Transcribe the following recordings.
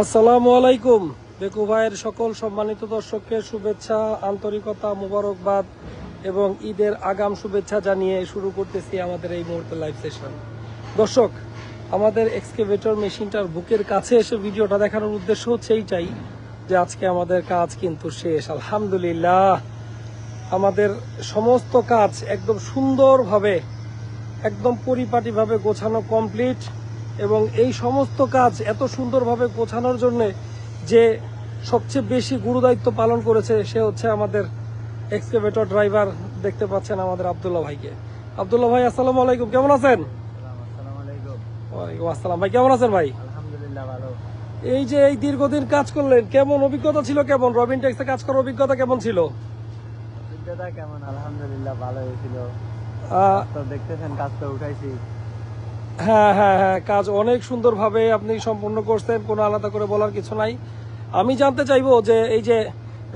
আসসালামু আলাইকুম। বেকু ভাইয়ের সকল সম্মানিত দর্শককে শুভেচ্ছা, আন্তরিকতা, মুবারকবাদ এবং ঈদের আগাম শুভেচ্ছা জানিয়ে শুরু করতেছি আমাদের এই মুহূর্তে লাইভ সেশন। দর্শক, আমাদের এক্সকেভেটর মেশিনটার বুকের কাছে এসে ভিডিওটা দেখানোর উদ্দেশ্য হচ্ছে এইটাই যে আজকে আমাদের কাজ কিন্তু শেষ, আলহামদুলিল্লাহ। আমাদের সমস্ত কাজ একদম সুন্দরভাবে, একদম পরিপাটিভাবে গোছানো কমপ্লিট। এবং এই সমস্ত কাজ এত সুন্দরভাবে গোছানোর জন্য যে সবচেয়ে বেশি গুরুদায়িত্ব পালন করেছে সে হচ্ছে আমাদের এক্সকেভেটর ড্রাইভার। দেখতে পাচ্ছেন আমাদের আব্দুল্লাহ ভাইকে। আব্দুল্লাহ ভাই, আসসালামু আলাইকুম, কেমন আছেন? ওয়ালাইকুম আসসালাম। ভাই কেমন আছেন? ভাই আলহামদুলিল্লাহ ভালো। এই যে এই দীর্ঘদিন কাজ করলেন, কেমন অভিজ্ঞতা ছিল? কেমন রবিন টেক্সে কাজ করার অভিজ্ঞতা কেমন ছিল? অভিজ্ঞতা কেমন? আলহামদুলিল্লাহ ভালো হয়েছিল। তো দেখতেছেন কাজ তো উঠাইছি। হ্যাঁ হ্যাঁ হ্যাঁ, কাজ অনেক সুন্দরভাবে আপনি সম্পূর্ণ করছেন, কোনো আলাদা করে বলার কিছু নাই। আমি জানতে চাইবো যে এই যে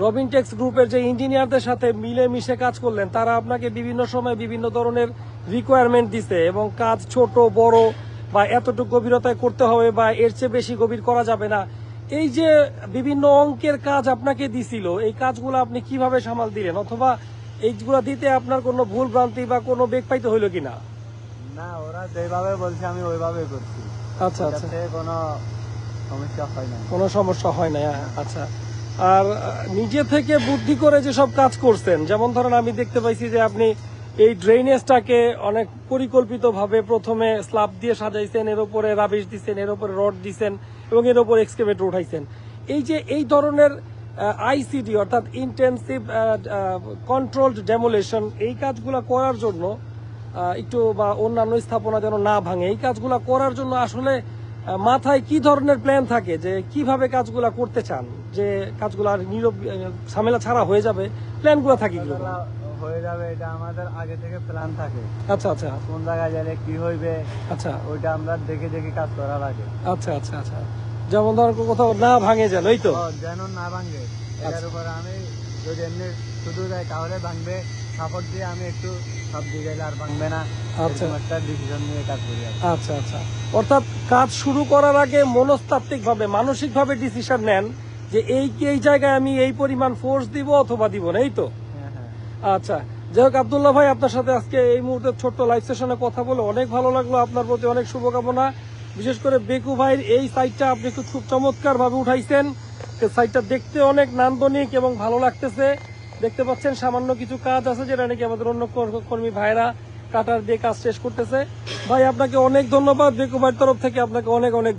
রবিন টেক্স গ্রুপের যে ইঞ্জিনিয়ারদের সাথে মিলে মিশে কাজ করলেন, তারা আপনাকে বিভিন্ন সময় বিভিন্ন ধরনের রিকোয়ারমেন্ট দিছে এবং কাজ ছোট বড় বা এতটুকু গভীরতায় করতে হবে বা এর চেয়ে বেশি গভীর করা যাবে না, এই যে বিভিন্ন অঙ্কের কাজ আপনাকে দিছিল, এই কাজগুলো আপনি কিভাবে সামাল দিলেন? অথবা এইগুলা দিতে আপনার কোনো ভুল ভ্রান্তি বা কোনো বেগ পাইতে হইলো কিনা? না, ওরা যেভাবে বলছে আমি ওইভাবে করছি। আচ্ছা আচ্ছা, কোনো সমস্যা হয় না। কোনো সমস্যা হয় না। আচ্ছা, আর নিজে থেকে বুদ্ধি করে যে সব কাজ করছেন, যেমন ধরেন আমি দেখতে পাইছি যে আপনি এই ড্রেনেজটাকে অনেক পরিকল্পিতভাবে প্রথমে স্ল্যাব দিয়ে সাজাইছেন, এর উপরে রাবিশ দিচ্ছেন, এর উপরে রড দিচ্ছেন এবং এর উপরে এক্সকেভেটর উঠাইছেন। এই যে এই ধরনের আইসিডি অর্থাৎ ইন্টেন্সিভ কন্ট্রোলড ডেমোলেশন, এই কাজগুলো করার জন্য একটু বা অন্যান্য স্থাপনা যেন না ভাঙে, এই কাজগুলো করার জন্য আসলে মাথায় কি ধরনের প্ল্যান থাকে, যে কিভাবে কাজগুলা করতে চান, যে কাজগুলো আর নীরব ঝামেলা ছাড়া হয়ে যাবে, প্ল্যানগুলো থাকে কিরকম? হয়ে যাবে এটা আমাদের আগে থেকে প্ল্যান থাকে। আচ্ছা আচ্ছা, কোন জায়গায় গেলে কি হইবে, আচ্ছা ওইটা আমরা দেখে দেখে কাজ করা লাগে। আচ্ছা আচ্ছা আচ্ছা, যেমন ধর কোথাও না ভাঙে যেন, এই তো যেন না ভাঙবে, এটার উপরে আমি যদি এমনি শুধু যাই তাহলে ভাঙবে, সাপোর্ট দিয়ে আমি একটু সব দিকে আর ভাঙবে না, আচ্ছা একটা ডিসিশন নিয়ে কাজ করি। আচ্ছা আচ্ছা, অর্থাৎ কাজ শুরু করার আগে মনস্তাত্ত্বিক ভাবে, মানসিক ভাবে ডিসিশন নেন যে এই জায়গায় আমি এই পরিমাণ ফোর্স দিব অথবা দিব না, এই তো? হ্যাঁ হ্যাঁ। আচ্ছা, যাই হোক আব্দুল্লাহ ভাই, আপনার সাথে আজকে এই মুহূর্তে ছোট্ট লাইভ সেশনে কথা বলে অনেক ভালো লাগলো। আপনার প্রতি অনেক শুভকামনা। বিশেষ করে বেকু ভাইয়ের এই সাইটটা আপনি খুব চমৎকার ভাবে উঠাইছেন। সাইটটা দেখতে অনেক নান্দনিক এবং ভালো লাগতেছে। দেখতে পাচ্ছেন সামান্য কিছু কাজ আছে যেটা নাকি আমাদের অন্য কর্মী ভাইরা কাটার দিয়ে কাজ শেষ করতেছে। ভাই আপনাকে অনেক ধন্যবাদ, বেকু ভাইয়ের তরফ থেকে আপনাকে অনেক অনেক